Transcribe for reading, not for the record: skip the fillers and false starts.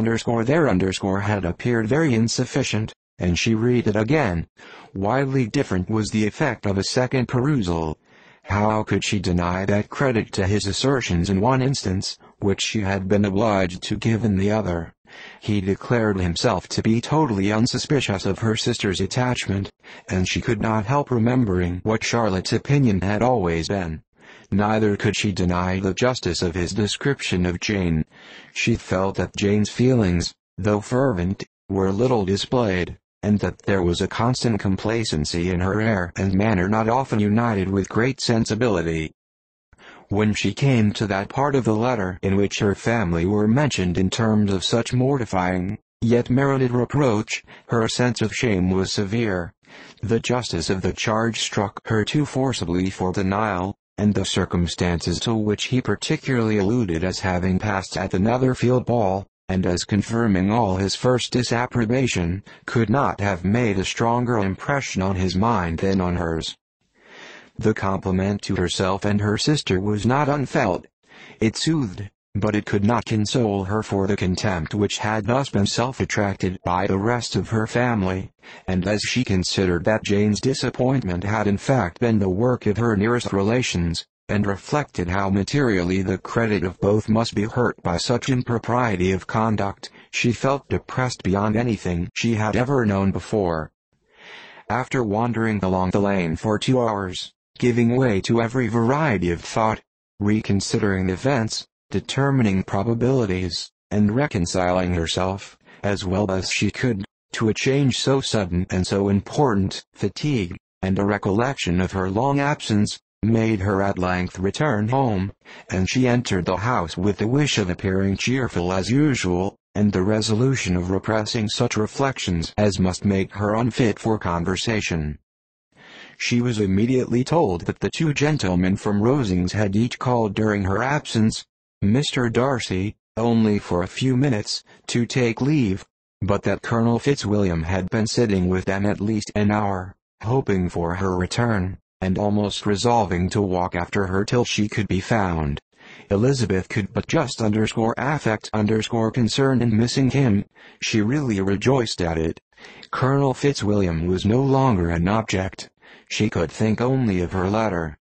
There had appeared very insufficient, and she read it again. Widely different was the effect of a second perusal. How could she deny that credit to his assertions in one instance, which she had been obliged to give in the other? He declared himself to be totally unsuspicious of her sister's attachment, and she could not help remembering what Charlotte's opinion had always been. Neither could she deny the justice of his description of Jane. She felt that Jane's feelings, though fervent, were little displayed, and that there was a constant complacency in her air and manner not often united with great sensibility. When she came to that part of the letter in which her family were mentioned in terms of such mortifying, yet merited reproach, her sense of shame was severe. The justice of the charge struck her too forcibly for denial, and the circumstances to which he particularly alluded as having passed at the Netherfield ball, and as confirming all his first disapprobation, could not have made a stronger impression on his mind than on hers. The compliment to herself and her sister was not unfelt. It soothed, but it could not console her for the contempt which had thus been self-attracted by the rest of her family, and as she considered that Jane's disappointment had in fact been the work of her nearest relations, and reflected how materially the credit of both must be hurt by such impropriety of conduct, she felt depressed beyond anything she had ever known before. After wandering along the lane for 2 hours, giving way to every variety of thought, reconsidering events, determining probabilities, and reconciling herself, as well as she could, to a change so sudden and so important, fatigue, and a recollection of her long absence, made her at length return home, and she entered the house with the wish of appearing cheerful as usual, and the resolution of repressing such reflections as must make her unfit for conversation. She was immediately told that the 2 gentlemen from Rosings had each called during her absence, Mr. Darcy, only for a few minutes, to take leave, but that Colonel Fitzwilliam had been sitting with them at least an hour, hoping for her return, and almost resolving to walk after her till she could be found. Elizabeth could but just affect concern in missing him. She really rejoiced at it. Colonel Fitzwilliam was no longer an object. She could think only of her letter,